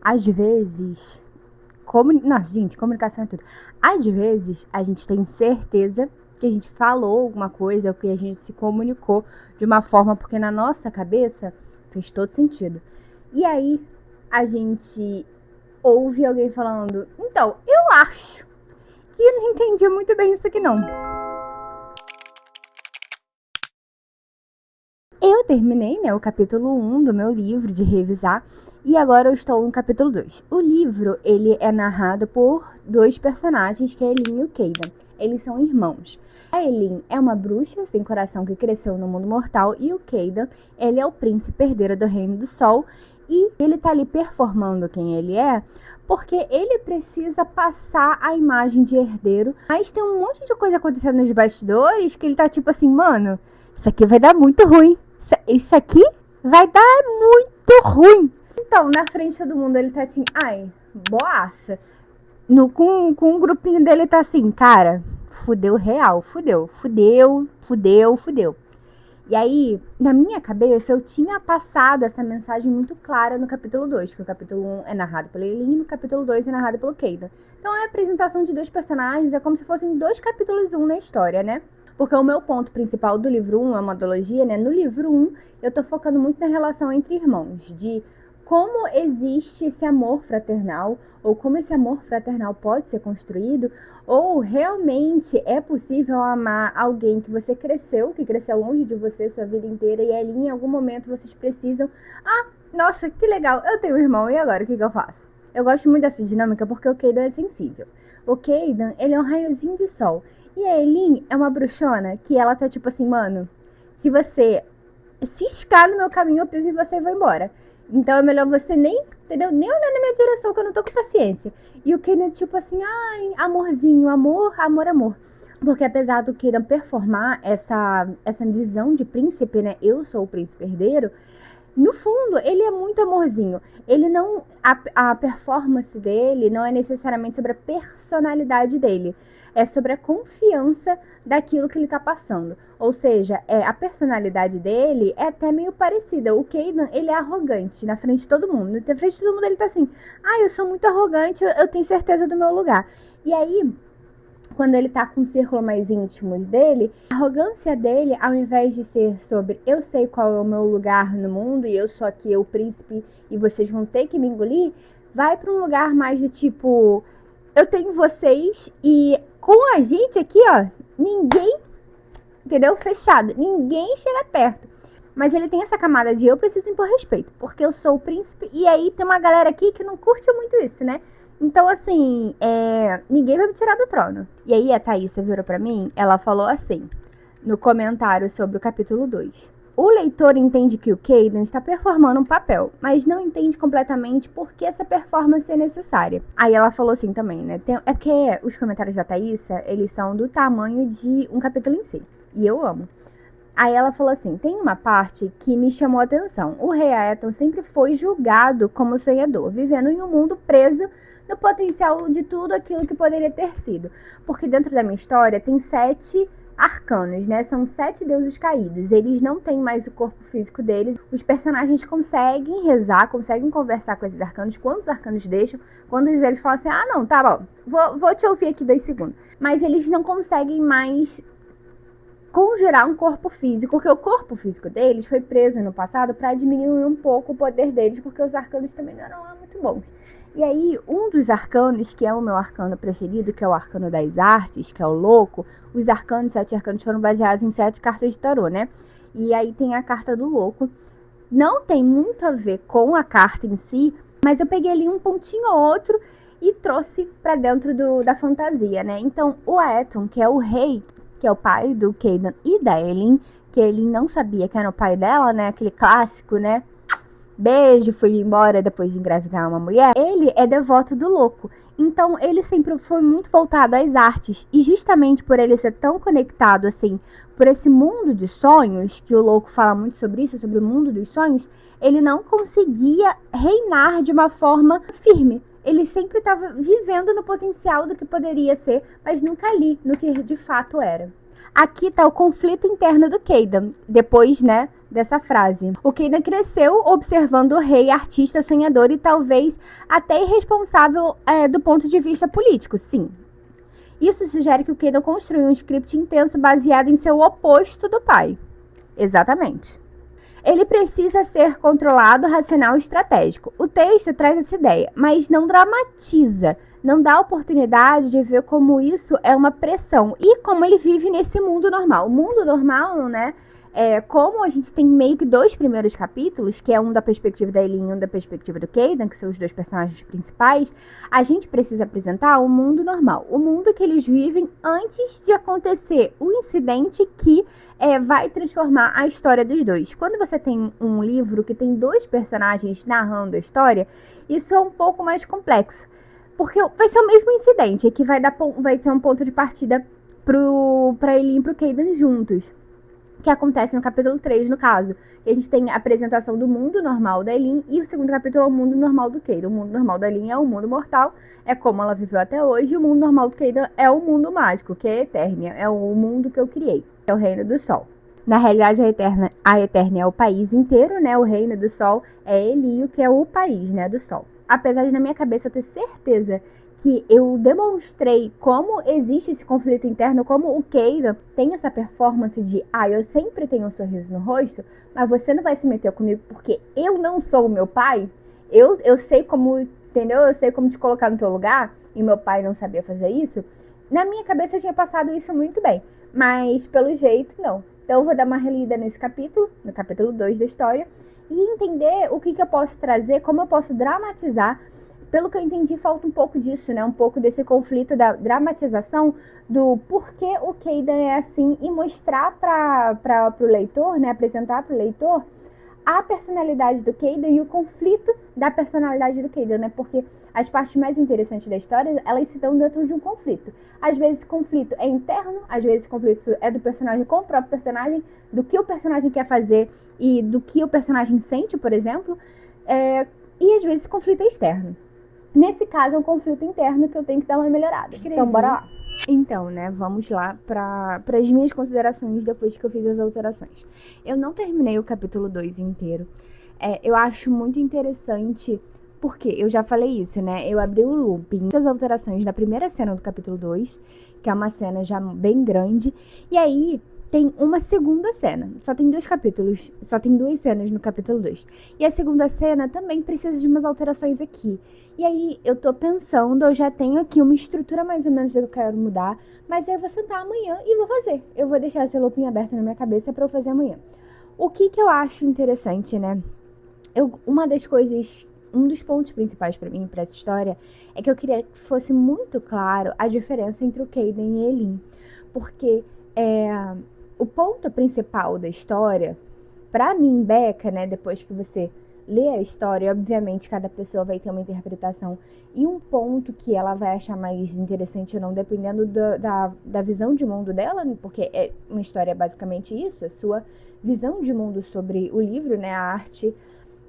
Às vezes, nossa, gente, comunicação é tudo. Às vezes, a gente tem certeza que a gente falou alguma coisa ou que a gente se comunicou de uma forma porque na nossa cabeça fez todo sentido. E aí, a gente ouve alguém falando, então, eu acho que eu não entendi muito bem isso aqui não. Eu terminei, né, o capítulo 1 do meu livro de revisar e agora eu estou no capítulo 2. O livro, ele é narrado por dois personagens, que é a Elin e o Caden. Eles são irmãos. A Elin é uma bruxa sem coração que cresceu no mundo mortal e o Caden, ele é o príncipe herdeiro do Reino do Sol e ele tá ali performando quem ele é porque ele precisa passar a imagem de herdeiro, mas tem um monte de coisa acontecendo nos bastidores que ele tá tipo assim, mano, isso aqui vai dar muito ruim. Isso aqui vai dar muito ruim. Então, na frente de todo mundo, ele tá assim, ai, boaça. Com um grupinho dele tá assim, cara, fudeu real, fudeu. E aí, na minha cabeça, eu tinha passado essa mensagem muito clara no capítulo 2, que o capítulo 1 é narrado pela Elin e o capítulo 2 é narrado pelo Caden. Então, é a apresentação de dois personagens, é como se fossem dois capítulos 1 na história, né? Porque o meu ponto principal do livro 1 é uma duologia, né? No livro 1, eu tô focando muito na relação entre irmãos, de como existe esse amor fraternal, ou como esse amor fraternal pode ser construído, ou realmente é possível amar alguém que você cresceu, que cresceu longe de você sua vida inteira, e ali em algum momento vocês precisam, nossa, que legal, eu tenho um irmão, e agora, o que eu faço? Eu gosto muito dessa dinâmica porque o Caden é sensível. O Caden, ele é um raiozinho de sol. E a Elin é uma bruxona que ela tá tipo assim, mano, se você ciscar no meu caminho, eu piso em você e vou embora. Então é melhor você nem, entendeu? Nem olhar na minha direção, que eu não tô com paciência. E o Caden tipo assim, ai, amorzinho, amor. Porque apesar do Caden performar essa visão de príncipe, né? Eu sou o príncipe herdeiro. No fundo, ele é muito amorzinho. Ele não. A performance dele não é necessariamente sobre a personalidade dele. É sobre a confiança daquilo que ele tá passando. Ou seja, a personalidade dele é até meio parecida. O Caden, ele é arrogante na frente de todo mundo. Na frente de todo mundo ele tá assim, eu sou muito arrogante, eu tenho certeza do meu lugar. E aí, quando ele tá com um círculo mais íntimo dele, a arrogância dele, ao invés de ser sobre eu sei qual é o meu lugar no mundo e eu sou aqui o príncipe e vocês vão ter que me engolir, vai pra um lugar mais de tipo, eu tenho vocês e com a gente aqui, ó, ninguém, entendeu? Fechado, ninguém chega perto. Mas ele tem essa camada de eu preciso impor respeito, porque eu sou o príncipe, e aí tem uma galera aqui que não curte muito isso, né? Então, assim, ninguém vai me tirar do trono. E aí a Thaísa virou pra mim, ela falou assim, no comentário sobre o capítulo 2. O leitor entende que o Caden está performando um papel, mas não entende completamente por que essa performance é necessária. Aí ela falou assim também, né? É porque os comentários da Thaísa, eles são do tamanho de um capítulo em si. E eu amo. Aí ela falou assim, tem uma parte que me chamou a atenção. O rei Aeton sempre foi julgado como sonhador, vivendo em um mundo preso no potencial de tudo aquilo que poderia ter sido. Porque dentro da minha história tem 7 arcanos, né? São 7 deuses caídos. Eles não têm mais o corpo físico deles. Os personagens conseguem rezar, conseguem conversar com esses arcanos. Quando os arcanos deixam, quando eles falam assim, não, tá bom, vou te ouvir aqui 2 segundos. Mas eles não conseguem mais conjurar um corpo físico, porque o corpo físico deles foi preso no passado para diminuir um pouco o poder deles, porque os arcanos também não eram lá muito bons. E aí, um dos arcanos, que é o meu arcano preferido, que é o arcano das artes, que é o louco, os arcanos, 7 arcanos foram baseados em 7 cartas de tarô, né? E aí tem a carta do louco. Não tem muito a ver com a carta em si, mas eu peguei ali um pontinho ou outro e trouxe para dentro da fantasia, né? Então, o Aeton, que é o rei, que é o pai do Caden e da Elin, que a Elin não sabia que era o pai dela, né? Aquele clássico, né? Beijo, fui embora depois de engravidar uma mulher. Ele é devoto do louco. Então, ele sempre foi muito voltado às artes. E justamente por ele ser tão conectado, assim, por esse mundo de sonhos, que o louco fala muito sobre isso, sobre o mundo dos sonhos, ele não conseguia reinar de uma forma firme. Ele sempre estava vivendo no potencial do que poderia ser, mas nunca ali, no que de fato era. Aqui tá o conflito interno do Kaidan, depois, né, dessa frase. O Kaidan cresceu observando o rei, artista, sonhador e talvez até irresponsável do ponto de vista político, sim. Isso sugere que o Kaidan construiu um script intenso baseado em seu oposto do pai. Exatamente. Ele precisa ser controlado, racional e estratégico. O texto traz essa ideia, mas não dramatiza, não dá oportunidade de ver como isso é uma pressão e como ele vive nesse mundo normal. O mundo normal, né? Como a gente tem meio que 2 primeiros capítulos, que é um da perspectiva da Elin e um da perspectiva do Kaidan, que são os 2 personagens principais, a gente precisa apresentar o mundo normal, o mundo que eles vivem antes de acontecer o incidente que vai transformar a história dos 2. Quando você tem um livro que tem 2 personagens narrando a história, isso é um pouco mais complexo, porque vai ser o mesmo incidente, que vai ser um ponto de partida para Elin e pro Kaidan juntos, que acontece no capítulo 3, no caso. E a gente tem a apresentação do mundo normal da Elin e o segundo capítulo é o mundo normal do Kaidan. O mundo normal da Elin é o mundo mortal, é como ela viveu até hoje, e o mundo normal do Kaidan é o mundo mágico, que é a Eternia, é o mundo que eu criei, é o Reino do Sol. Na realidade, a Eternia é o país inteiro, né? O Reino do Sol é Elio, que é o país, né, do Sol. Apesar de, na minha cabeça, eu ter certeza que eu demonstrei como existe esse conflito interno, como o Kaidan tem essa performance de eu sempre tenho um sorriso no rosto, mas você não vai se meter comigo porque eu não sou o meu pai, eu sei como, entendeu? Eu sei como te colocar no teu lugar, e meu pai não sabia fazer isso. Na minha cabeça eu tinha passado isso muito bem, mas pelo jeito não. Então eu vou dar uma relida nesse capítulo, no capítulo 2 da história, e entender o que eu posso trazer, como eu posso dramatizar. Pelo que eu entendi, falta um pouco disso, né? Um pouco desse conflito da dramatização do porquê o Kaidan é assim e mostrar para o leitor, né? Apresentar para o leitor a personalidade do Kaidan e o conflito da personalidade do Kaidan, né? Porque as partes mais interessantes da história, elas se dão dentro de um conflito. Às vezes, conflito é interno, às vezes, conflito é do personagem com o próprio personagem, do que o personagem quer fazer e do que o personagem sente, por exemplo. E às vezes, conflito é externo. Nesse caso, é um conflito interno que eu tenho que dar uma melhorada. Então, bora lá. Então, né, vamos lá para as minhas considerações depois que eu fiz as alterações. Eu não terminei o capítulo 2 inteiro. Eu acho muito interessante, porque eu já falei isso, né? Eu abri o looping, as alterações na primeira cena do capítulo 2, que é uma cena já bem grande, e aí tem uma segunda cena. Só tem 2 capítulos, só tem 2 cenas no capítulo 2. E a segunda cena também precisa de umas alterações aqui. E aí eu tô pensando, eu já tenho aqui uma estrutura mais ou menos do que eu quero mudar, mas eu vou sentar amanhã e vou fazer. Eu vou deixar esse looping aberto na minha cabeça pra eu fazer amanhã. O que eu acho interessante, né? Uma das coisas, um dos pontos principais pra mim, pra essa história, é que eu queria que fosse muito claro a diferença entre o Kaidan e Elin. Porque o ponto principal da história, pra mim, Becca, né, depois que você lê a história, obviamente cada pessoa vai ter uma interpretação e um ponto que ela vai achar mais interessante ou não, dependendo da visão de mundo dela, porque uma história é basicamente isso, a sua visão de mundo sobre o livro, né, a arte.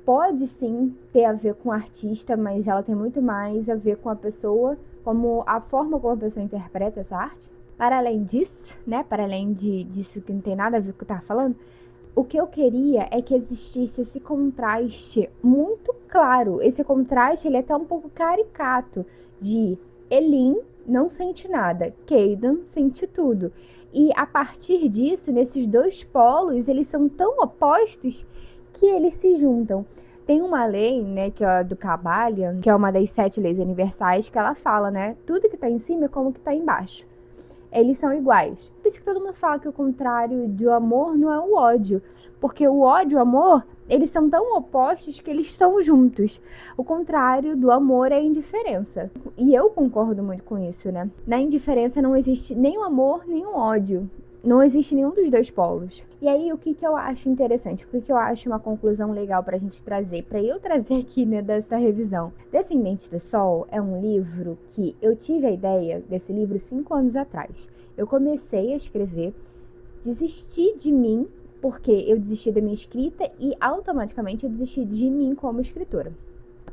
Pode sim ter a ver com o artista, mas ela tem muito mais a ver com a pessoa, como a forma como a pessoa interpreta essa arte. Para além disso, né, para além disso que não tem nada a ver com o que eu tava falando, o que eu queria é que existisse esse contraste muito claro. Esse contraste, ele é até um pouco caricato, de Elin não sente nada, Kaidan sente tudo. E a partir disso, nesses 2 polos, eles são tão opostos que eles se juntam. Tem uma lei, né, que é do Kabbalion, que é uma das 7 leis universais, que ela fala, né, tudo que tá em cima é como que tá embaixo. Eles são iguais. Por isso que todo mundo fala que o contrário do amor não é o ódio. Porque o ódio e o amor, eles são tão opostos que eles estão juntos. O contrário do amor é a indiferença. E eu concordo muito com isso, né? Na indiferença não existe nem o amor, nem o ódio. Não existe nenhum dos 2 polos. E aí, o que eu acho interessante? O que eu acho uma conclusão legal pra gente trazer, pra eu trazer aqui, né, dessa revisão. Descendente do Sol é um livro que eu tive a ideia desse livro 5 anos atrás. Eu comecei a escrever, desisti de mim, porque eu desisti da minha escrita e automaticamente eu desisti de mim como escritora.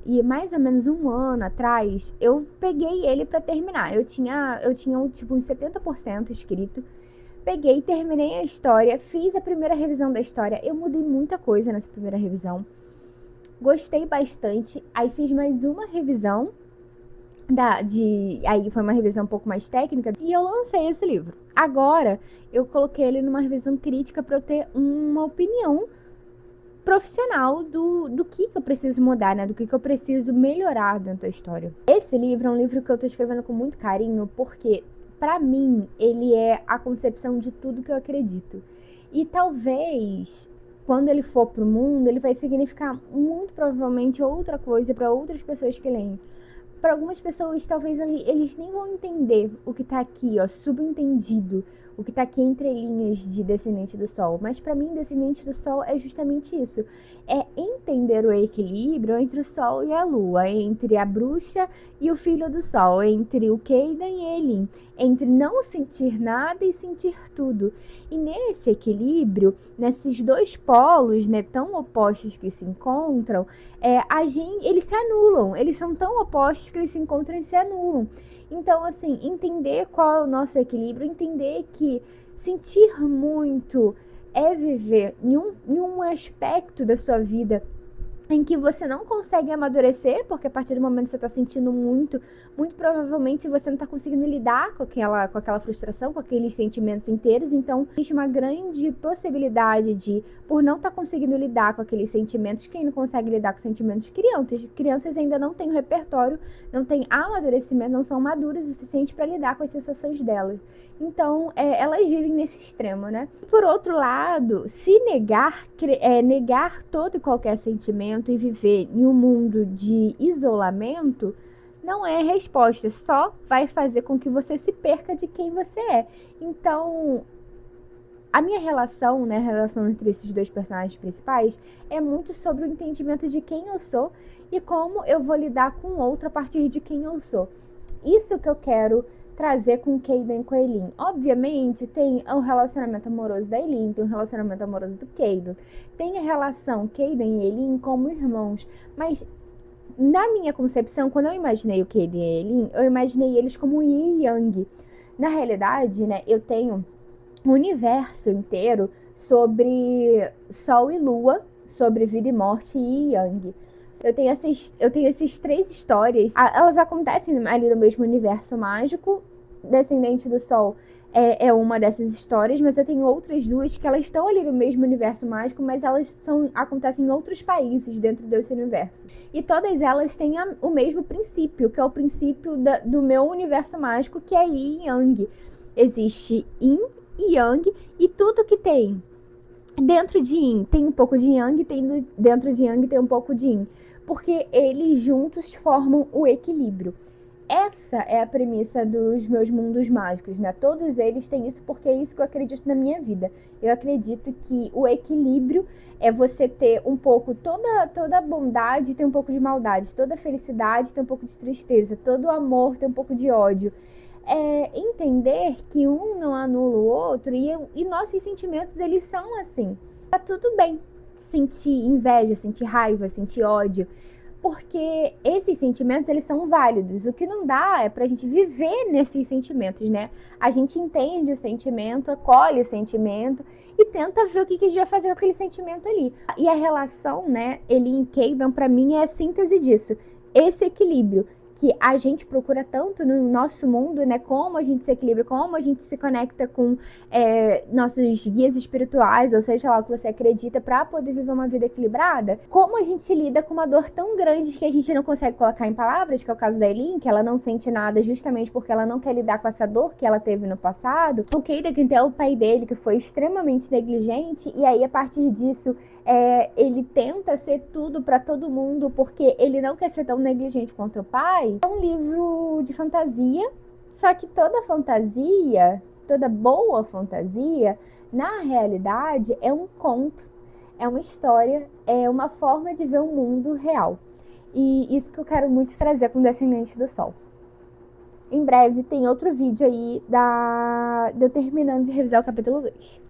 E mais ou menos 1 ano atrás, eu peguei ele pra terminar. Eu tinha tipo uns 70% escrito. peguei, terminei a história, fiz a primeira revisão da história. Eu mudei muita coisa nessa primeira revisão. Gostei bastante. Aí fiz mais uma revisão. Aí foi uma revisão um pouco mais técnica. E eu lancei esse livro. Agora, eu coloquei ele numa revisão crítica para eu ter uma opinião profissional do que eu preciso mudar, né? Do que eu preciso melhorar dentro da história. Esse livro é um livro que eu tô escrevendo com muito carinho, porque, pra mim, ele é a concepção de tudo que eu acredito. E talvez, quando ele for pro mundo, ele vai significar muito provavelmente outra coisa para outras pessoas que leem. Para algumas pessoas, talvez eles nem vão entender o que tá aqui, ó, subentendido, o que tá aqui entre linhas de Descendente do Sol. Mas para mim, Descendente do Sol é justamente isso. É entender o equilíbrio entre o Sol e a Lua, entre a bruxa e o filho do Sol, entre o Caidan e a Elin, entre não sentir nada e sentir tudo. E nesse equilíbrio, nesses dois polos, né, tão opostos que se encontram, eles se anulam, eles são tão opostos que eles se encontram e se anulam. Então, assim, entender qual é o nosso equilíbrio, entender que sentir muito é viver em um aspecto da sua vida em que você não consegue amadurecer, porque a partir do momento que você está sentindo muito provavelmente você não está conseguindo lidar com aquela frustração, com aqueles sentimentos inteiros. Então, existe uma grande possibilidade de, por não estar conseguindo lidar com aqueles sentimentos, quem não consegue lidar com sentimentos de crianças ainda não têm o repertório, não têm amadurecimento, não são maduras o suficiente para lidar com as sensações delas. Então, elas vivem nesse extremo, né? Por outro lado, se negar todo e qualquer sentimento e viver em um mundo de isolamento, não é resposta, só vai fazer com que você se perca de quem você é. Então, a minha relação, né, a relação entre esses dois personagens principais, é muito sobre o entendimento de quem eu sou e como eu vou lidar com o outro a partir de quem eu sou. Isso que eu quero trazer com Caidan e com a Elin. Obviamente, tem o relacionamento amoroso da Elin, tem o relacionamento amoroso do Caidan, tem a relação Caidan e Elin como irmãos, mas na minha concepção, quando eu imaginei o Caidan e a Elin, eu imaginei eles como Yin e Yang. Na realidade, né, eu tenho um universo inteiro sobre Sol e Lua, sobre vida e morte e Yang. Eu tenho essas três histórias. Elas acontecem ali no mesmo universo mágico. Descendente do Sol é uma dessas histórias, mas eu tenho outras duas que elas estão ali no mesmo universo mágico, mas elas acontecem em outros países dentro desse universo. E todas elas têm o mesmo princípio, que é o princípio do meu universo mágico, que é Yin e Yang. Existe Yin e Yang, e tudo que tem dentro de Yin tem um pouco de Yang, dentro de Yang tem um pouco de Yin, porque eles juntos formam o equilíbrio. Essa é a premissa dos meus mundos mágicos, né? Todos eles têm isso porque é isso que eu acredito na minha vida. Eu acredito que o equilíbrio é você ter um pouco, toda bondade tem um pouco de maldade, toda felicidade tem um pouco de tristeza, todo amor tem um pouco de ódio. Entender que um não anula o outro e nossos sentimentos, eles são assim. Tá tudo bem sentir inveja, sentir raiva, sentir ódio, porque esses sentimentos, eles são válidos. O que não dá é pra gente viver nesses sentimentos, né? A gente entende o sentimento, acolhe o sentimento e tenta ver o que a gente vai fazer com aquele sentimento ali. E a relação, né, Elin e Caidan, pra mim, é a síntese disso. Esse equilíbrio que a gente procura tanto no nosso mundo, né? Como a gente se equilibra, como a gente se conecta com nossos guias espirituais, ou seja lá o que você acredita, para poder viver uma vida equilibrada. Como a gente lida com uma dor tão grande que a gente não consegue colocar em palavras, que é o caso da Elin, que ela não sente nada justamente porque ela não quer lidar com essa dor que ela teve no passado. O Caidan, que é o pai dele, que foi extremamente negligente, e aí a partir disso ele tenta ser tudo para todo mundo porque ele não quer ser tão negligente quanto o pai. É um livro de fantasia, só que toda fantasia, toda boa fantasia, na realidade é um conto, é uma história, é uma forma de ver o mundo real. E isso que eu quero muito trazer com Descendente do Sol. Em breve tem outro vídeo aí de eu terminando de revisar o capítulo 2.